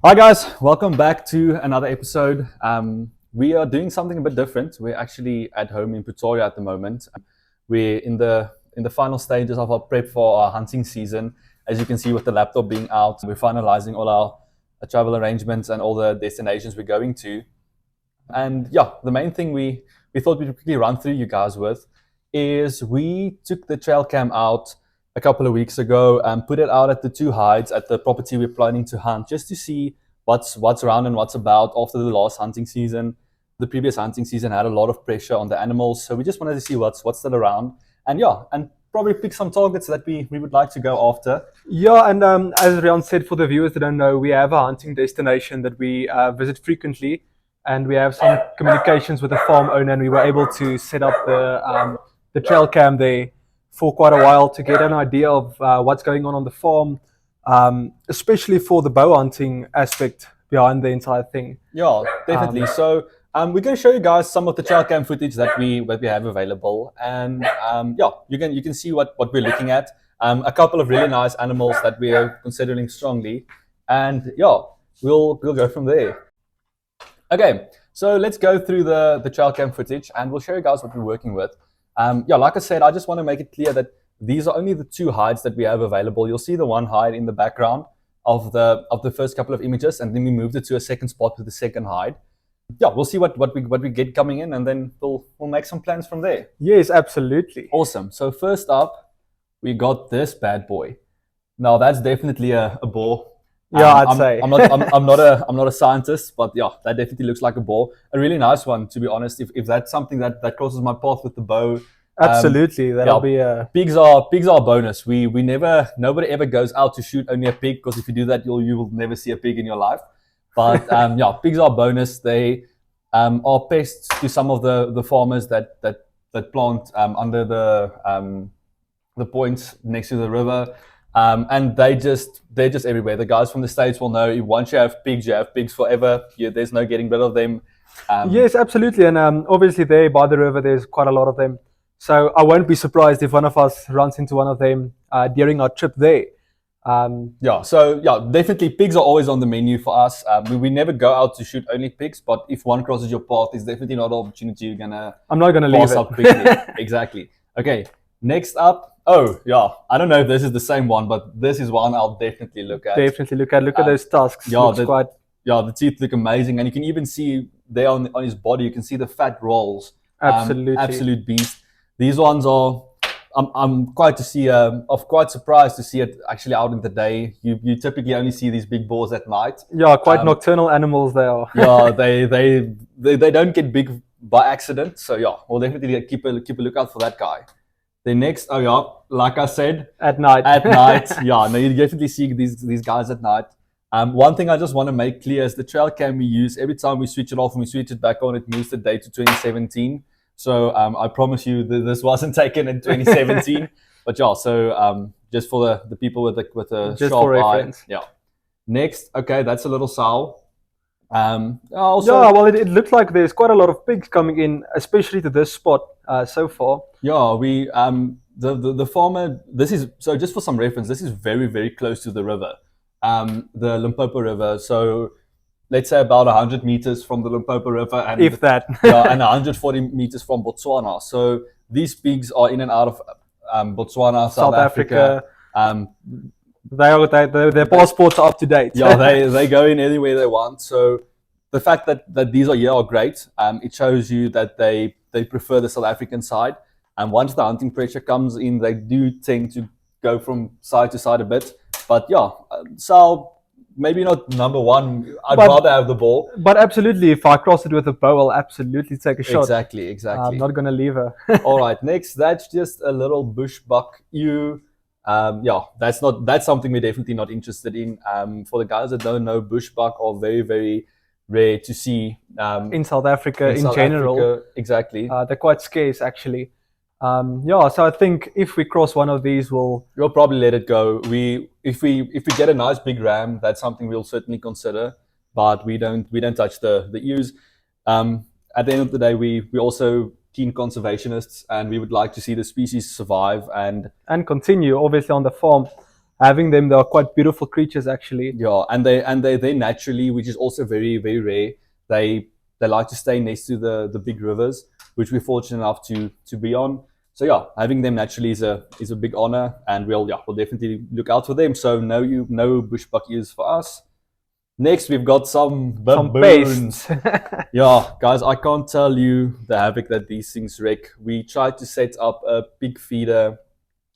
Hi guys, welcome back to another episode. We are doing something a bit different. We're actually at home in Pretoria at the moment. We're in the final stages of our prep for our hunting season. As you can see with the laptop being out, we're finalizing all our travel arrangements and all the destinations we're going to. And yeah, the main thing we thought we'd quickly run through you guys with is we took the trail cam out a couple of weeks ago and put it out at the two hides at the property we're planning to hunt, just to see what's around and what's about after the last hunting season. The previous hunting season had a lot of pressure on the animals, so we just wanted to see what's still around, and probably pick some targets that we would like to go after. Yeah, and as Rian said, for the viewers that don't know, we have a hunting destination that we visit frequently, and we have some communications with the farm owner, and we were able to set up the trail cam there for quite a while to get an idea of what's going on the farm, especially for the bow hunting aspect behind the entire thing. Yeah, definitely. So we're going to show you guys some of the trail cam footage that we have available, and yeah, you can see what we're looking at. A couple of really nice animals that we are considering strongly, and yeah, we'll go from there. Okay, so let's go through the trail cam footage, and we'll show you guys what we're working with. Yeah, like I said, I just want to make it clear that these are only the two hides that we have available. You'll see the one hide in the background of the first couple of images, and then we moved it to a second spot with the second hide. Yeah, we'll see what we get coming in, and then we'll make some plans from there. Yes, absolutely. Awesome. So first up, we got this bad boy. Now that's definitely a boar. Yeah, I'd say. I'm not a scientist, but yeah, that definitely looks like a boar. A really nice one, to be honest. If that's something that crosses my path with the bow. Absolutely, that'll be a pigs are a bonus. Nobody ever goes out to shoot only a pig, because if you do that, you will never see a pig in your life. But yeah, pigs are a bonus. They are pests to some of the farmers that plant under the points next to the river. And they're just everywhere. The guys from the States will know, once you have pigs forever. There's no getting rid of them. Yes, absolutely. And obviously there by the river, there's quite a lot of them. So I won't be surprised if one of us runs into one of them during our trip there. Yeah, so yeah, definitely pigs are always on the menu for us. We never go out to shoot only pigs, but if one crosses your path, it's definitely not an opportunity I'm not gonna pass leave up quickly. Exactly. Okay, next up. Oh yeah, I don't know if this is the same one, but this is one I'll definitely look at. Definitely look at those tusks. Yeah, quite. Yeah, the teeth look amazing, and you can even see there on his body. You can see the fat rolls. Absolutely, absolute beast. These ones are. I'm quite surprised to see it actually out in the day. You typically only see these big boars at night. Yeah, quite nocturnal animals they are. Yeah, they don't get big by accident. So yeah, we'll definitely keep a lookout for that guy. The next, oh yeah, like I said, at night. Yeah, no, you definitely see these guys at night. One thing I just want to make clear is the trail cam we use, every time we switch it off and we switch it back on, it moves the date to 2017. So I promise you that this wasn't taken in 2017. But yeah, so just for the people with a just sharp eye. Reference. Yeah. Next, okay, that's a little sow. Also, yeah, well, it looks like there's quite a lot of pigs coming in, especially to this spot so far. Yeah, we the farmer. This is so just for some reference. This is very, very close to the river, the Limpopo River. So let's say about 100 meters from the Limpopo River, and if that, yeah, and 140 meters from Botswana. So these pigs are in and out of Botswana, South Africa. Their passports are up to date. Yeah, they go in anywhere they want. So the fact that these are here are great. It shows you that they prefer the South African side. And once the hunting pressure comes in, they do tend to go from side to side a bit. But yeah, so maybe not number one. I'd rather have the ball. But absolutely, if I cross it with a bow, I'll absolutely take a shot. Exactly. I'm not going to leave her. All right, next, that's just a little bush buck ewe. Yeah, that's something we're definitely not interested in. For the guys that don't know, bush buck are very, very rare to see. In South Africa, in general. Africa, exactly. They're quite scarce, actually. Yeah, so I think if we cross one of these, we'll probably let it go. If we get a nice big ram, that's something we'll certainly consider. But we don't touch the ewes. At the end of the day, we also keen conservationists, and we would like to see the species survive and continue, obviously, on the farm. having them, they are quite beautiful creatures actually. Yeah, and they naturally, which is also very very rare. They like to stay next to the big rivers, which we're fortunate enough to be on. So yeah, having them naturally is a big honor, and we'll definitely look out for them. So no bushbuck use for us. Next, we've got some baboons. Some paste. Yeah, guys, I can't tell you the havoc that these things wreak. We tried to set up a pig feeder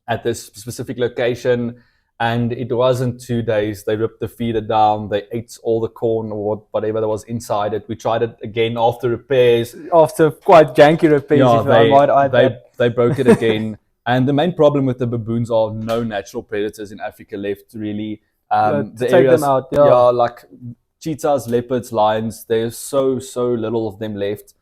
at this specific location, and it wasn't 2 days. They ripped the feeder down. They ate all the corn or whatever that was inside it. We tried it again after repairs. After quite janky repairs, Yeah, if I might add they broke it again. And the main problem with the baboons are no natural predators in Africa left, really. to The take areas, them out. yeah, like cheetahs, leopards, lions, there's so little of them left.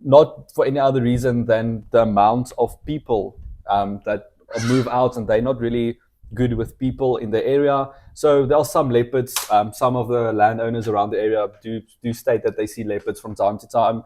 Not for any other reason than the amount of people that move out, and they're not really good with people in the area. So there are some leopards. Some of the landowners around the area do state that they see leopards from time to time,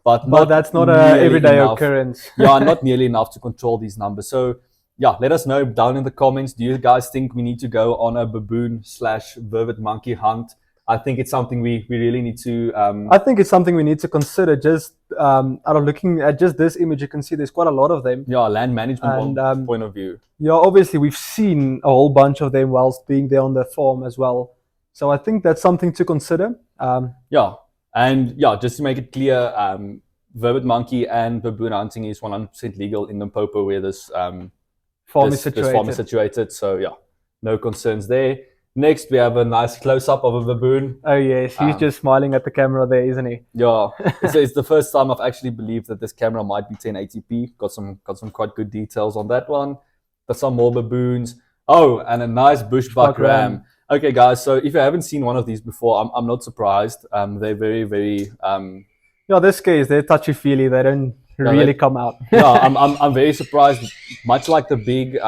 but that's not nearly a everyday enough. occurrence. Yeah, not nearly enough to control these numbers. So yeah, let us know down in the comments. Do you guys think we need to go on a baboon/vervet monkey hunt? I think it's something we really need to. I think it's something we need to consider. Just out of looking at just this image, you can see there's quite a lot of them. Yeah, land management And, point of view. Yeah, obviously we've seen a whole bunch of them whilst being there on the farm as well. So I think that's something to consider. Yeah, and yeah, just to make it clear, vervet monkey and baboon hunting is 100% legal in Limpopo, where this Farm this farm is situated. So yeah, no concerns there. Next, we have a nice close-up of a baboon. Oh yes, he's just smiling at the camera there, isn't he? Yeah, it's the first time I've actually believed that this camera might be 1080p. Got some quite good details on that one. There's some more baboons. Oh, and a nice bushbuck ram. Okay, guys. So if you haven't seen one of these before, I'm not surprised. They're very very. Yeah, this case they're touchy-feely. They don't really come out. Yeah, I'm very surprised. Much like the big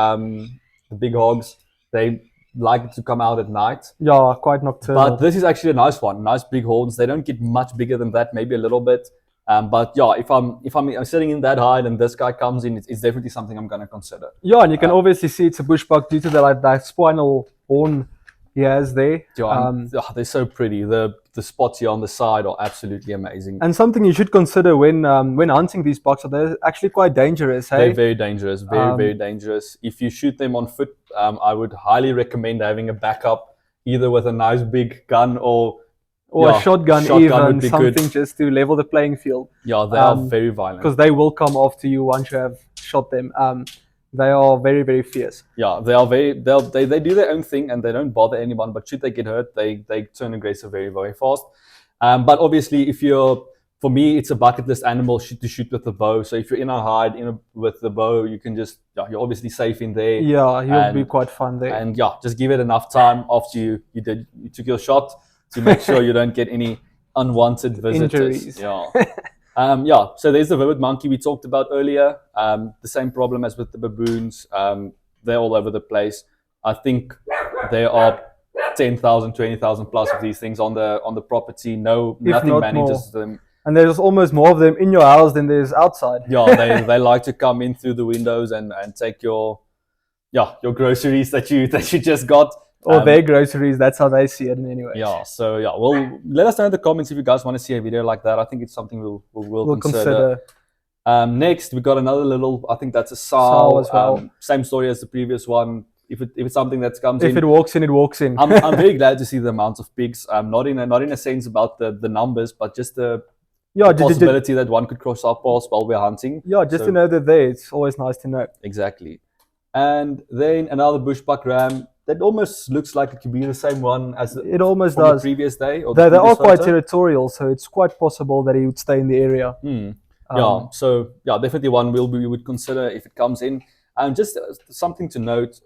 hogs, they like to come out at night. Yeah, quite nocturnal. But this is actually a nice one. Nice big horns. They don't get much bigger than that, maybe a little bit. But yeah, if I'm sitting in that height and this guy comes in, it's definitely something I'm going to consider. Yeah, and you can obviously see it's a bushbuck due to that spinal horn he has there. Yeah, they're so pretty. The spots here on the side are absolutely amazing. And something you should consider when hunting these bucks, they're actually quite dangerous. Hey? They're very dangerous. Very dangerous. If you shoot them on foot, I would highly recommend having a backup, either with a nice big gun or a shotgun even, something good. Just to level the playing field. Yeah, they are very violent. Because they will come after you once you have shot them. They are very, very fierce. Yeah, they are they do their own thing and they don't bother anyone. But should they get hurt, they turn aggressive very, very fast. But obviously, for me, it's a bucket list animal to shoot with the bow. So if you're in a hide with the bow, you can you're obviously safe in there. Yeah, you'll be quite fun there. And yeah, just give it enough time after you took your shot to make sure you don't get any unwanted visitors. Injuries. Yeah. So there's the vervet monkey we talked about earlier. The same problem as with the baboons. They're all over the place. I think there are 10,000, 20,000 plus of these things on the property. Nothing manages them. And there's almost more of them in your house than there's outside. Yeah, they like to come in through the windows and take your groceries that you just got. Or their groceries, that's how they see it in any way. Yeah, so yeah, well, let us know in the comments if you guys want to see a video like that. I think it's something we'll consider. Next, we got another little, I think that's a sow as well. Same story as the previous one. If it's something that comes in. If it walks in, it walks in. I'm very glad to see the amount of pigs. Not in a sense about the numbers, but just the possibility that one could cross our paths while we're hunting. Yeah, just to know that it's always nice to know. Exactly. And then another bushbuck ram. That almost looks like it could be the same one as it almost does. The previous day. Or they are quite territorial, so it's quite possible that he would stay in the area. So definitely one we would consider if it comes in. And just something to note: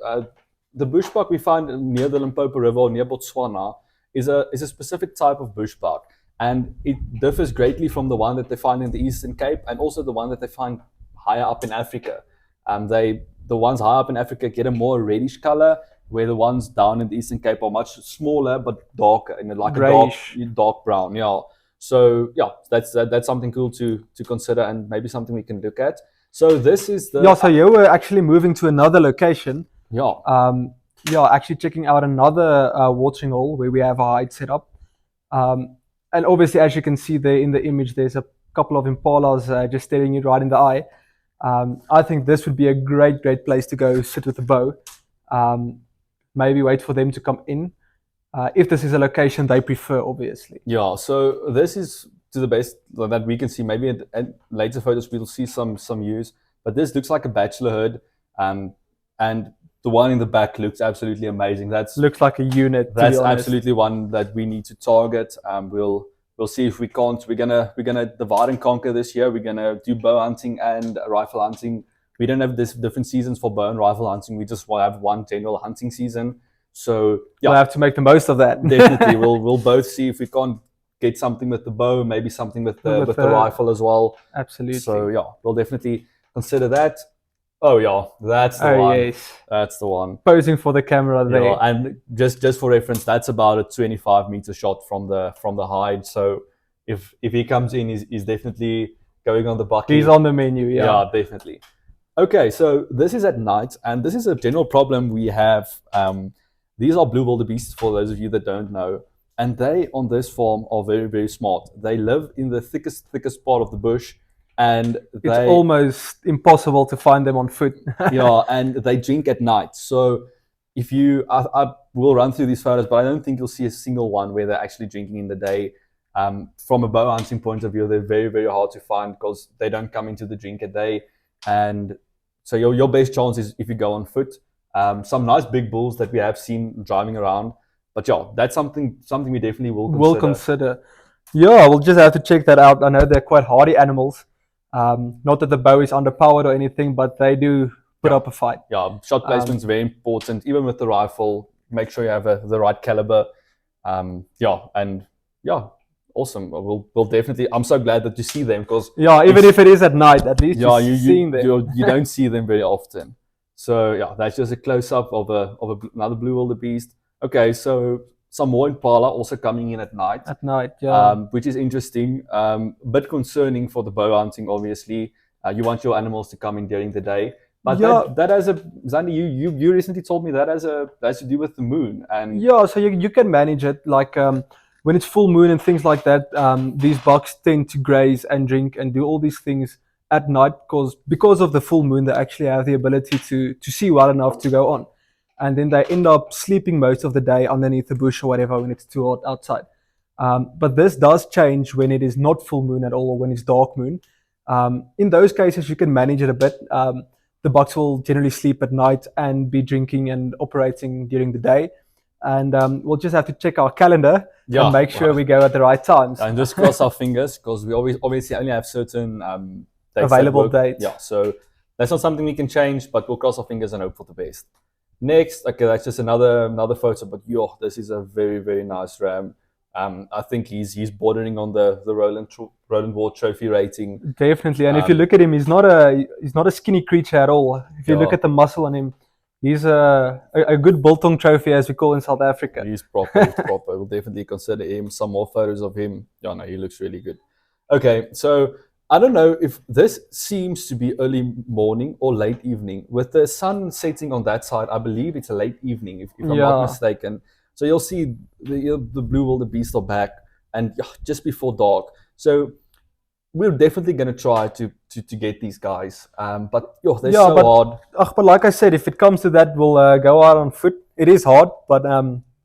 the bushbuck we find near the Limpopo River or near Botswana is a specific type of bushbuck, and it differs greatly from the one that they find in the Eastern Cape and also the one that they find higher up in Africa. The ones higher up in Africa get a more reddish color, where the ones down in the Eastern Cape are much smaller but darker, like grayish. A dark brown. Yeah. So yeah, that's something cool to consider and maybe something we can look at. So this is the So you were actually moving to another location. Yeah. yeah, actually checking out another watering hole where we have our hide set up. And obviously, as you can see there in the image, there's a couple of impalas just staring you right in the eye. I think this would be a great place to go sit with the bow. Um, Maybe wait for them to come in. If this is a location they prefer, obviously. Yeah, so this is to the best that we can see. Maybe at later photos we'll see some use, but this looks like a bachelor herd, and the one in the back looks absolutely amazing. Looks like a unit. To be honest. Absolutely one that we need to target. We'll see if we can't. We're gonna divide and conquer this year. We're gonna do bow hunting and rifle hunting. We don't have this different seasons for bow and rifle hunting. We just will have one general hunting season. So yeah, we'll have to make the most of that. Definitely, we'll both see if we can't get something with the bow, maybe something with the rifle as well. Absolutely. So yeah, we'll definitely consider that. Oh yeah, that's the one. Yes. That's the one. Posing for the camera there. Yeah, and just for reference, that's about a 25-meter shot from the hide. So if he comes in, he's definitely going on the bucket. He's on the menu. Yeah. Yeah, definitely. Okay, so this is at night, and this is a general problem we have. These are blue wildebeests, for those of you that don't know, and they on this farm are very smart. They live in the thickest part of the bush, and it's almost impossible to find them on foot. Yeah, and they drink at night. So if you, I will run through these photos, but I don't think you'll see a single one where they're actually drinking in the day. From a bow hunting point of view, they're very hard to find because they don't come into the drink at day, and so your best chance is if you go on foot. Some nice big bulls that we have seen driving around, but yeah, that's something we definitely will consider. Yeah, we'll just have to check that out. I know they're quite hardy animals. Not that the bow is underpowered or anything, but they do put up a fight. Yeah, shot placement is very important. Even with the rifle, make sure you have the right caliber. Awesome. We'll definitely. I'm so glad that you see them because even if it is at night, at least you're seeing them. You don't see them very often. So yeah, that's just a close-up of another blue wildebeest. Okay, so some more impala also coming in at night. At night, yeah. Which is interesting. Bit concerning for the bow hunting, obviously. You want your animals to come in during the day. But that has a Zandi, you recently told me that has to do with the moon. And yeah, so you can manage it. Like when it's full moon and things like that, these bucks tend to graze and drink and do all these things at night because of the full moon. They actually have the ability to see well enough to go on, and then they end up sleeping most of the day underneath the bush or whatever when it's too hot outside. But this does change when it is not full moon at all or when it's dark moon. In those cases, you can manage it a bit. The bucks will generally sleep at night and be drinking and operating during the day. And we'll just have to check our calendar and make sure we go at the right times. And just cross our fingers because we obviously only have certain available dates. Yeah, so that's not something we can change, but we'll cross our fingers and hope for the best. Next, okay, that's just another photo, but this is a very nice ram. I think he's bordering on the Roland Ward trophy rating. Definitely, and if you look at him, he's not a skinny creature at all. If you look at the muscle on him, he's a good biltong trophy, as we call in South Africa. He's proper. We'll definitely consider him. Some more photos of him. Yeah, no, he looks really good. Okay, so I don't know if this seems to be early morning or late evening. With the sun setting on that side, I believe it's a late evening, if I'm not mistaken. So you'll see the blue wildebeest are back, and just before dark. So we're definitely going to try to get these guys. But they're so hard. But like I said, if it comes to that, we'll go out on foot. It is hard, but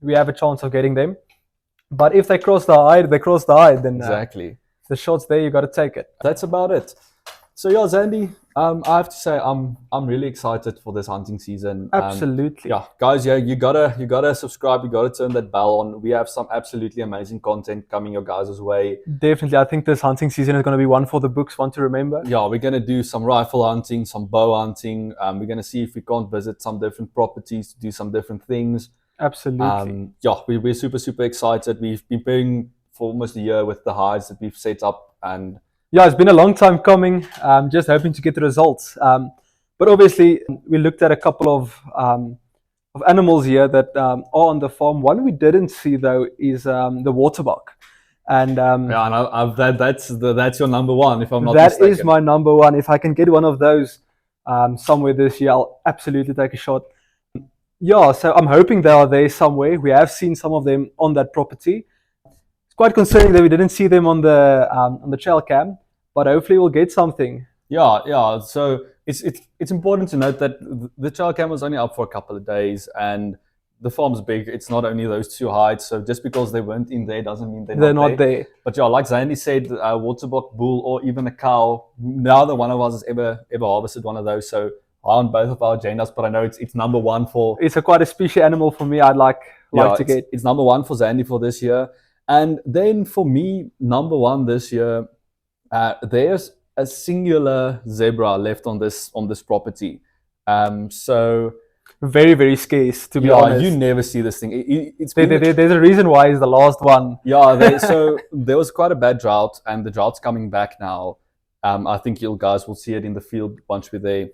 we have a chance of getting them. But if they cross the eye, then exactly. The shot's there, you got to take it. That's about it. So Zandy, I have to say I'm really excited for this hunting season. Absolutely. Guys, you gotta subscribe. You gotta turn that bell on. We have some absolutely amazing content coming your guys' way. Definitely, I think this hunting season is going to be one for the books, one to remember. Yeah, we're gonna do some rifle hunting, some bow hunting. We're gonna see if we can't visit some different properties to do some different things. Absolutely. We're super excited. We've been playing for almost a year with the hides that we've set up, and it's been a long time coming. Just hoping to get the results. But obviously, we looked at a couple of animals here that are on the farm. One we didn't see though is the waterbuck, and that's your number one, if I'm not mistaken. That is my number one. If I can get one of those somewhere this year, I'll absolutely take a shot. Yeah, so I'm hoping they are there somewhere. We have seen some of them on that property. It's quite concerning that we didn't see them on the trail cam, but hopefully we'll get something. Yeah. So it's important to note that the trail cam was only up for a couple of days, and the farm's big. It's not only those two hides. So just because they weren't in there doesn't mean They're not not there. there. But yeah, like Zandy said, a waterbuck bull or even a cow. Neither one of us has ever harvested one of those. So on both of our agendas, but I know it's number one for. It's quite a special animal for me. I'd like to get. It's number one for Zandy for this year, and then for me, number one this year. There's a singular zebra left on this property. So Very, very scarce, to be honest. you never see this thing. There's a reason why it's the last one. Yeah, so there was quite a bad drought, and the drought's coming back now. I think you guys will see it in the field once we're there.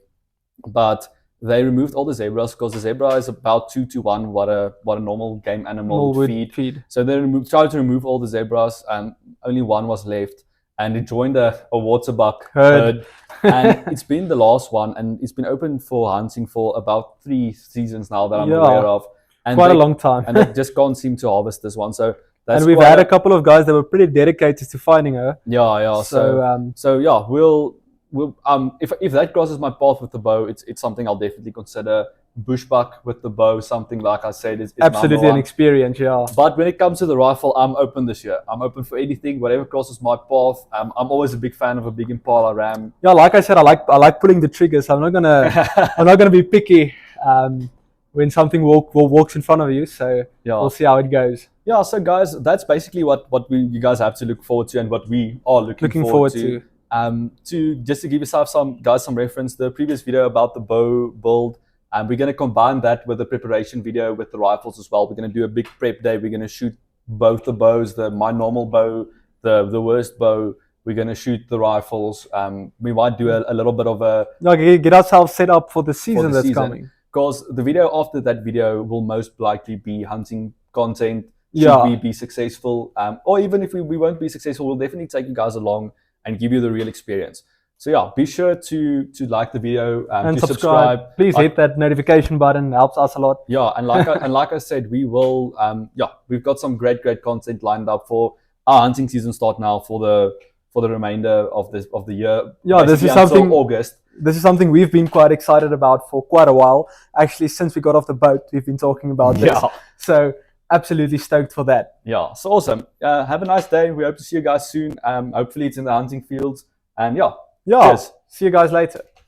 But they removed all the zebras because the zebra is about 2-1 what a normal game animal would feed. So they tried to remove all the zebras, and only one was left. And it joined a waterbuck herd. And it's been the last one, and it's been open for hunting for about 3 seasons now that I'm aware of. And quite a long time. And they just can't seem to harvest this one. So and we've had a couple of guys that were pretty dedicated to finding her. Yeah. So yeah, we'll if that crosses my path with the bow, it's something I'll definitely consider. Bushbuck with the bow, something like I said, is absolutely an experience. Yeah. But when it comes to the rifle, I'm open this year. I'm open for anything, whatever crosses my path. I'm always a big fan of a big Impala ram. Yeah, like I said, I like pulling the triggers. So I'm not gonna be picky when something walks in front of you. So we'll see how it goes. Yeah. So guys, that's basically what you guys have to look forward to, and what we are looking forward to. Just to give yourself some reference, the previous video about the bow build. We're going to combine that with the preparation video with the rifles as well. We're going to do a big prep day. We're going to shoot both the bows, my normal bow, the worst bow. We're going to shoot the rifles. We might do a little bit of a... get ourselves set up for the season that's coming. Because the video after that video will most likely be hunting content. Should we be successful? Or even if we won't be successful, we'll definitely take you guys along and give you the real experience. So yeah, be sure to like the video and to subscribe. Please hit that notification button; it helps us a lot. Yeah, and like I said, we will. We've got some great content lined up for our hunting season start now for the remainder of the year. Yeah, this is something August. This is something we've been quite excited about for quite a while. Actually, since we got off the boat, we've been talking about this. Yeah. So absolutely stoked for that. Yeah, so awesome. Have a nice day. We hope to see you guys soon. Hopefully, it's in the hunting fields. And yeah. Cheers. See you guys later.